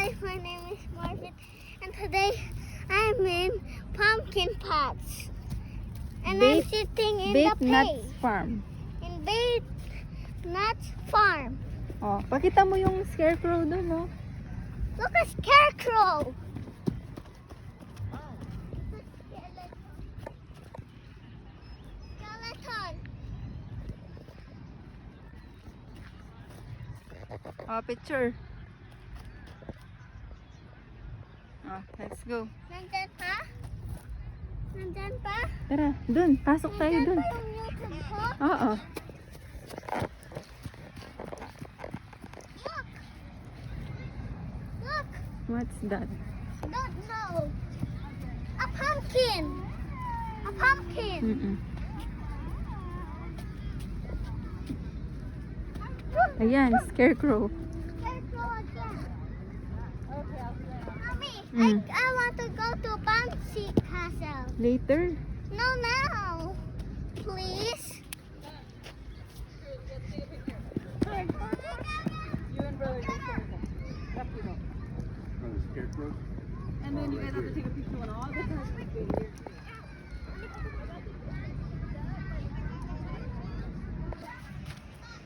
guys, my name is Marvin, and today I'm in pumpkin patch. And I'm sitting in the Nuts hay. Farm. In Bait Nuts Farm. Oh, pakita mo yung scarecrow doon, no? Look at Scarecrow! Skeleton! Oh, picture. Oh, let's go. Nandyan pa? Nandyan pa? Tara, dun. Pasok tayo Nandyan dun. pa yung YouTube ko? Oo. Look! Look! What's that? Don't know. A pumpkin! A pumpkin! Mm-mm. Ayan, scarecrow. Scarecrow again. Mommy, Mm. I want to go to Bouncy Castle. Later. No, now. Please. And then you guys have to take a picture when all the cars are here.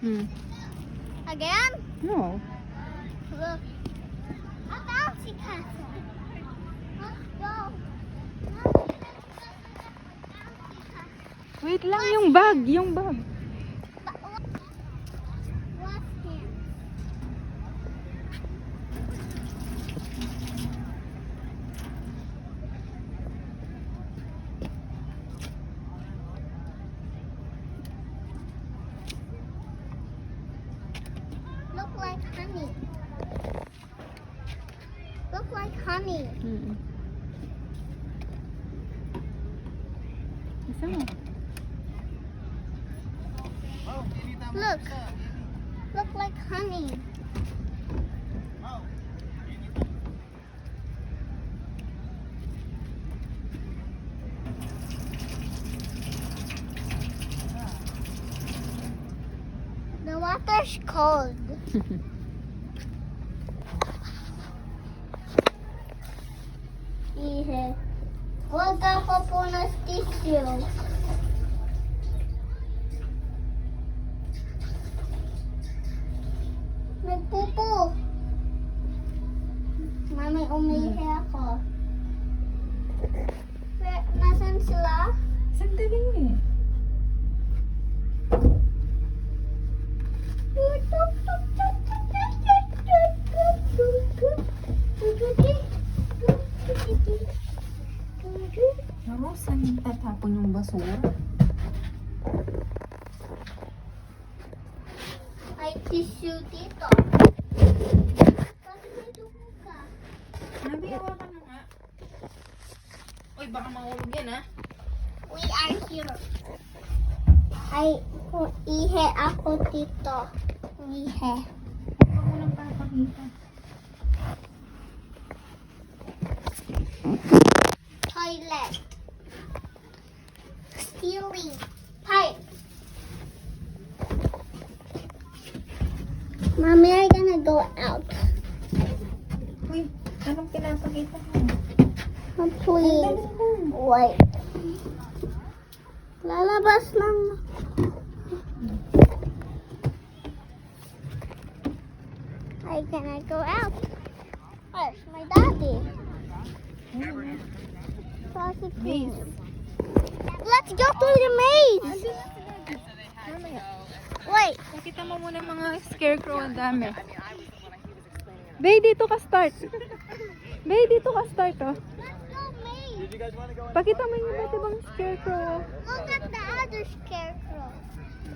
Hmm. Again? No. Look. A bouncy castle. Let's go. Wait lang, yung bag. Yung bag. What's here? Look like honey. Look like honey. Mm-mm. Isa mo. Look. Look like honey. The water's cold. Ihe. Huwag ako po ng tissue. Nagpupo. Mami, umihi ako. Nasaan sila? Sandali eh. Pero saan yung tatapon yung basura? Ay, tissue dito. Kasi may dugo ka. Nabi, hawakan mo nga. Uy, baka mahulog yan, ha? We are here. Ay, ihe ako dito. Ihe. Huwag mo lang papakita. Toilet. Stealing. Pipe. Mommy, I'm gonna go out. Uy, anong pinapakita mo? Please. Wait. Lalabas lang. I'm gonna go out. Where's my daddy? Sausage. Let's go to the maze. Wait. Nakita mo muna yung mga scarecrow, ang dami. Bay, dito ka start. Bay, dito ka start, oh. Let's go maze. Pakita mo yung iba't ibang scarecrow. Look at the other scarecrow.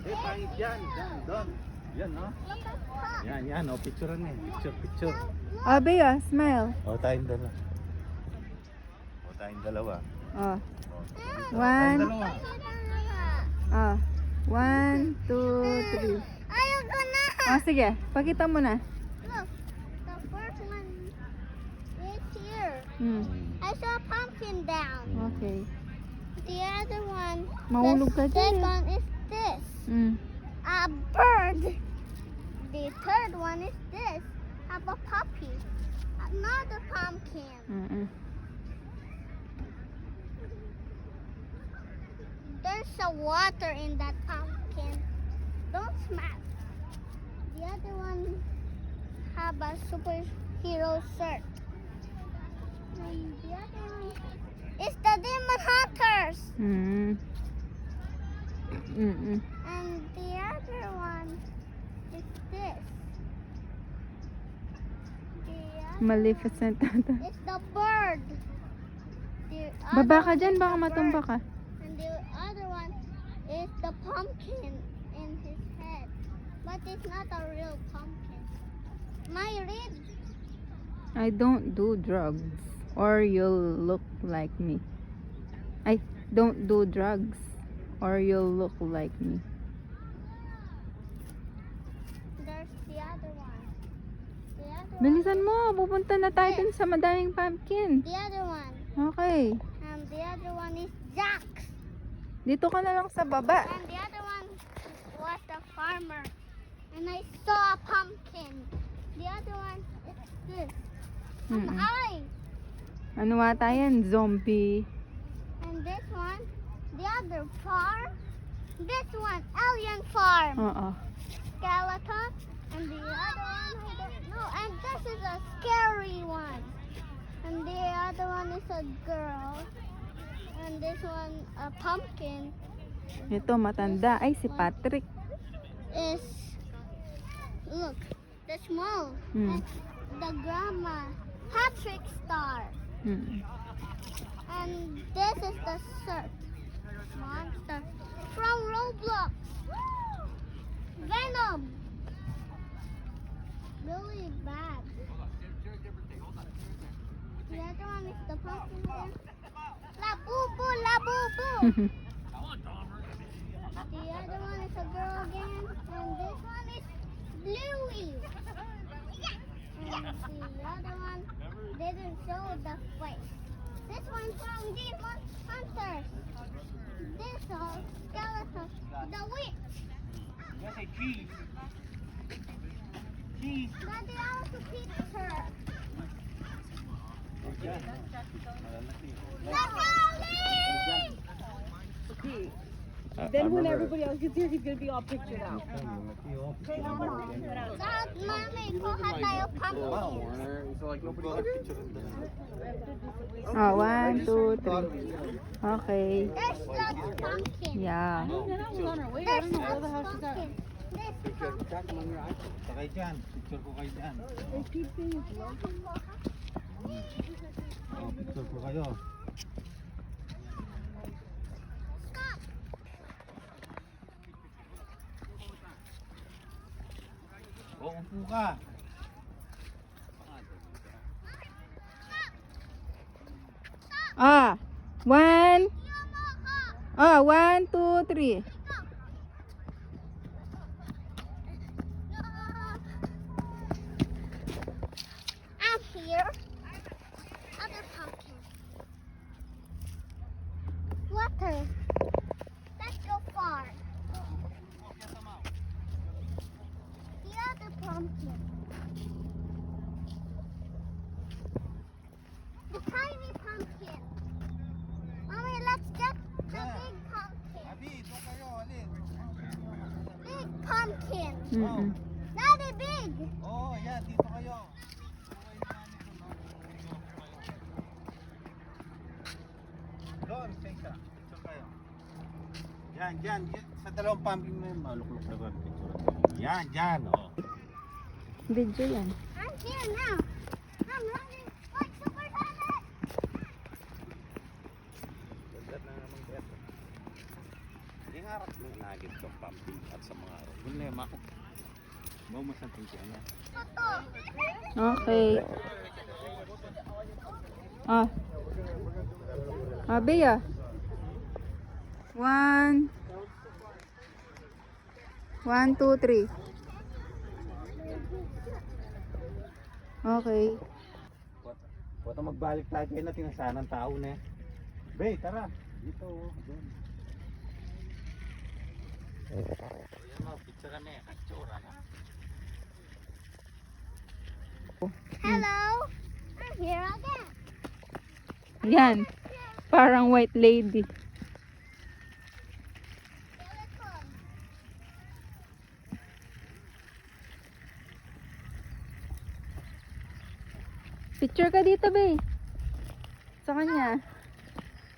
Pangit yan. Yan, doon. Yan, no? Look at that. Yan, yan. O, picturean eh. Picture. Ah, Bay, ah, smile. O, tayong dalawa. O, tayong dalawa. Oh. O, One. tayong dalawa. Ah. 1, 2, 3. Ayoko na. Ah, sige. Pakita mo na. Look, the first one is here. Hmm. I saw a pumpkin down. Okay. The other one, Mahulog ka the dyan, eh. second is this, Hmm. a bird. The third one is this, have a puppy. Another pumpkin. Mm-mm. There's some water in that pumpkin. Don't smack. The other one have a superhero shirt. And the other one is the Demon Hunters. Mm. Mm-mm. And the other one is this. The other Maleficent. one is the bird. The Baba other ka one dyan, is baka the matumba bird. ka. And the other one is the pumpkin in his head. But it's not a real pumpkin. My read. I don't do drugs or you'll look like me. I don't do drugs or you'll look like me. There's the other one. The other Bilisan one. mo, pupunta na tayo dun sa madaming pumpkin. The other one. Okay. And the other one is Jax. Dito ka na lang sa baba. And the other one was the farmer. And I saw a pumpkin. The other one is this. An Mm-mm. eye. Ano ata yan? Zombie. And this one, the other farm. This one, alien farm. Oo. Skeleton. And the other one, I don't know. And this is a scary one. And the other one is a girl. And this one, a pumpkin, Ito, matanda. Ay, si Patrick. is, look, the small. Mm. And the grandma, Patrick Star. Mm. And this is the shirt. Monster. From Roblox. Venom. Really bad. The other one is the pumpkin here. La boo boo, la boo boo. The other one is a girl again. And this one is Bluey. And the other one didn't show the face. This one's from Demon Hunters. This skeleton, the witch. Daddy, I want to picture. Natalie! Then when everybody else gets here, he's gonna be all pictured out. Dad, Mommy, kuha tayo pumpkin. Oh, 1, 2, 3. Okay. There's lots of pumpkin. Yeah. That was on her way. I There's don't know where the lots hell of she's at. pumpkin. This pumpkin. Sakay dyan. Picture ko kayo dyan. They keep saying it's low. Oh, picture ko kayo. Stop. Oh, upo ka. Ah, 1. Yama ka. Ah, 1, 2, 3. I'm here. Other pumpkin. Water. Let's go far. The other pumpkin. The tiny pumpkin. Mommy, let's get the big pumpkin. Abi, ito kayo. Alin? Big pumpkin. Mm-mm. Daddy, big. Oh, yan. Dito kayo. Doon, Tessa. Picture kayo. Yan, yan. Sa dalawang pumpkin mo yun, maluklok na ba? Picture. Yan, yan. Oh. Video yan. I'm here now. I'm running like Super Sonic. Ganda na naman beto. Yung harap mo nagit ko pumpkin at sa mga araw. Yun na yung mako. Mau masantin siya na. Ito. Okay. Ah. Ah, Bea. 1. 1, 2, 3. Okay. Wata magbalik tayo kayo na tinasanang tao na. Be, tara. Dito. Doon. Ayan mo, picture na eh. Katsura na. Hello. here again. Yan. Parang white lady. Skeleton. Picture ka dito, be. Sa kanya.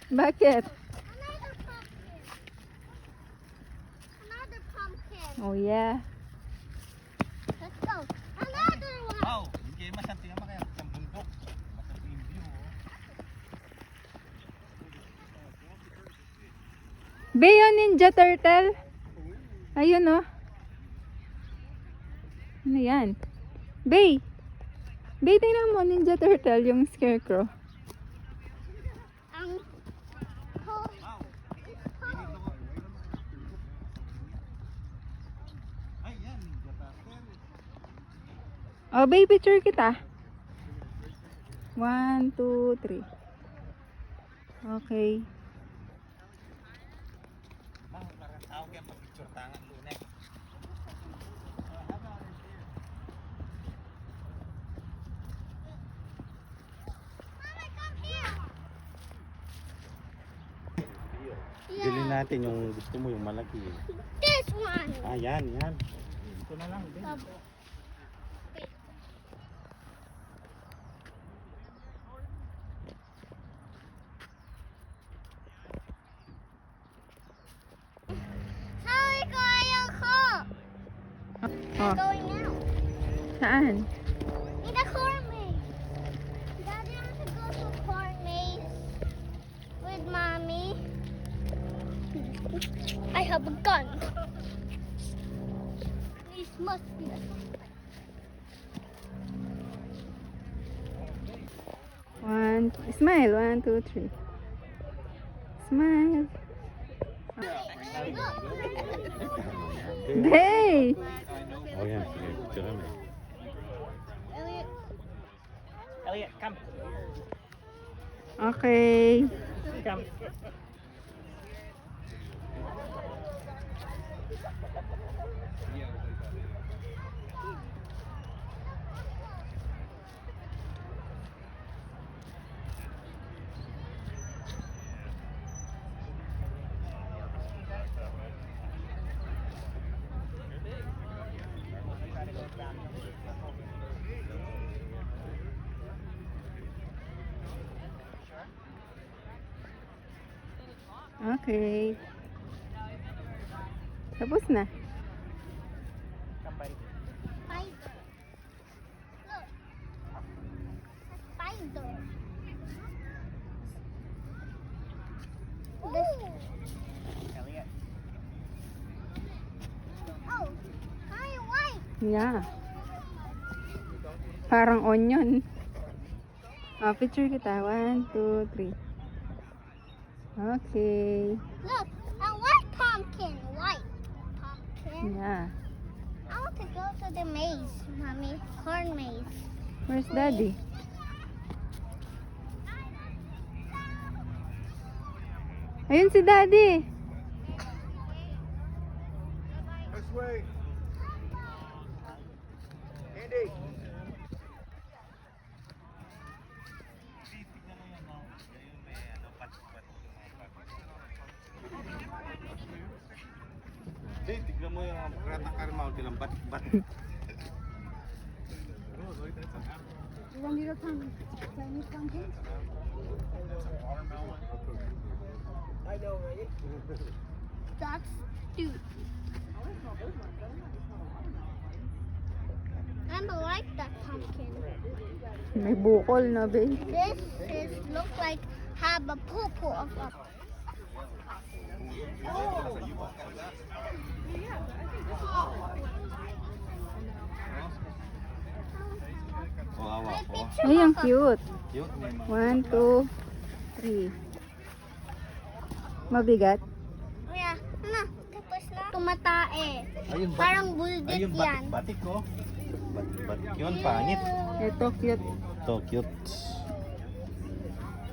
Bakit? Another pumpkin. Another pumpkin. Oh, yeah. Let's go. Another one. Wow, hindi masanti naman kaya sa bundok. Masanti yung view. Be, yung Ninja Turtle. Ayun, oh. Ano yan? Be. Be, tingnan mo, Ninja Turtle, yung scarecrow. Ang cold. Wow. It's cold. Ay, yan. Ninja Turtle. Oh, Be, picture kita. 1, 2, 3. Okay. Parang tao kaya mag-picture tangan doon eh. Mama, come here. Bilhin natin yung gusto mo, yung malaki. This one. Ah, yan, yan. Ito na lang. Din. Sabi ko, ayoko. Oh, Going out. saan? In the corn maze. Daddy wants to go to corn maze with mommy. I have a gun. This must be a One, smile. 1, 2, 3. Smile. Hey! Oh, yan. Sige, picture na. Elliot, come. Okay. Come. Okay. Tapos na. Come, buddy. spider. Look. A spider. Elliot. Oh, hi, white. Yeah. Parang onion. Oh, picture kita. 1, 2, 3. Okay. Look, a white pumpkin. White pumpkin. Yeah. I want to go to the maze, mommy. Corn maze. Where's Daddy? Ayun si Daddy. This way. Andy. Hey, tignan mo yung kratang karma, tilang bat-bat. You want me to come? Chinese pumpkin? I know, right? That's cute. I like that pumpkin. May bukol na, babe. This is look like have a poo-poo of a. Kawawa May ko. picture Ay, ang of a- cute. Cute. 1, 2, 3. Mabigat? Yeah, na, tapos na. Tumatae. Ayun, Parang bulldit ayun, yan. batik ko. Batik yun, pangit. Ito, cute. Ito, cute.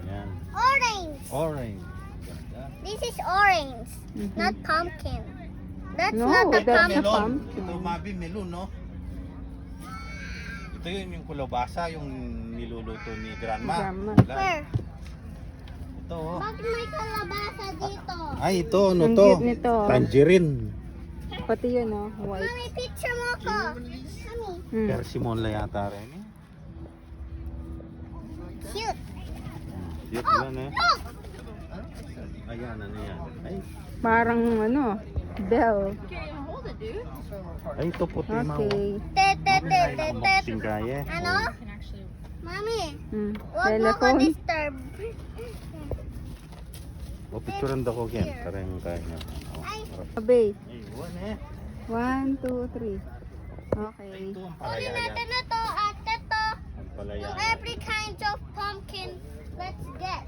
Yan. Orange. Orange. Ganda. This is orange, Mhm. not pumpkin. That's No, not a that's a pumpkin. pumpkin. Ito, Mabi, melon, no? Ito yun yung kulabasa, yung niluluto ni Grandma. Grandma. Wala. Where? Ito oh. Bakit may kalabasa dito? Ay, ito, ano Ang to? cute nito. Tangerine. Pati yun, oh. White. Mami, picture mo ko. Mami. Hmm. Persimmon la yata rin eh. Cute. Cute Oh, yan eh. look! Ayan, ano yan? Ay, Parang ano, bell. ay ito puti mo. Okay. Te, te, te, te, te. Boxing kaya. Ano? Mami, Hmm. huwag mo ko Telephone. disturb. O, picturean daw ko yan. Para yung kaya niya. Ay. Abay. Ay, one eh. 1, 2, 3. Okay. Ito ang Uli palaya natin yan. na to at ito. Ang palaya Yung yan. every kind of pumpkin. Let's get.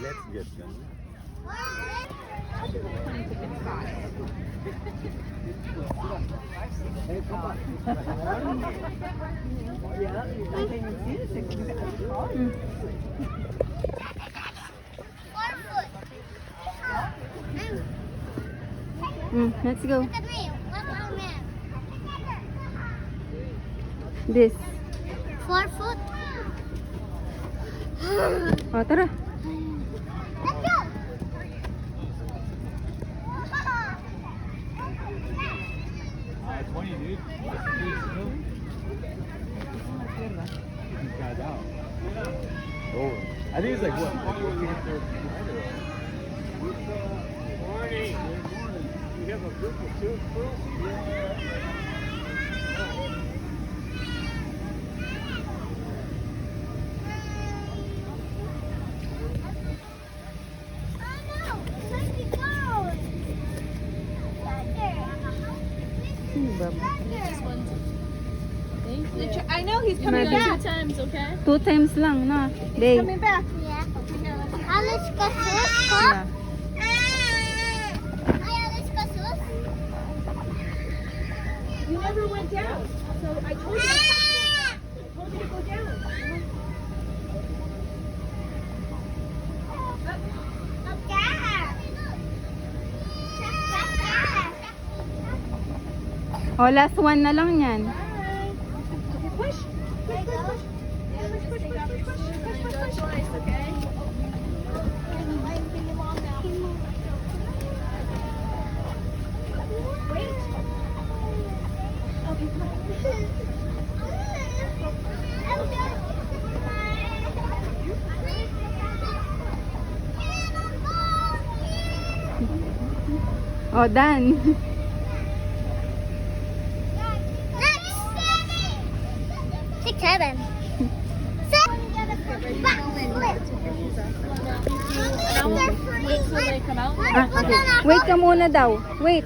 Let's get yan. Hmm. 4 foot. Let's go. Look at me. Look how man. This. 4 foot. O, tara. Let's go. Oh, I think it's like what? Oh no. Let me go. Sino ba? I know he's coming Maybe. back 2 times, okay? 2 times lang, no? Day. Coming back. Yeah. Alis ka sus, ko? Yeah. Ay, alis ka sus? You never went down. So I told you. I told you to go down. O, last one na lang yan. Push. Push, push, push. Push, okay? Wait. Okay, come on. O, done. Six, seven. Wait till they come out. Ah, okay. Wait ka muna daw. Wait.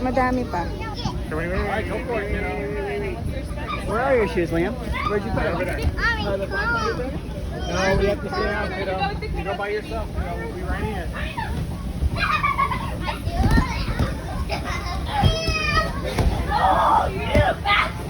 Madami pa. Where are your shoes, Liam? Where'd you put them? No, we have to stay out, kiddo. You go by yourself. We'll be right here. Oh, you bastard!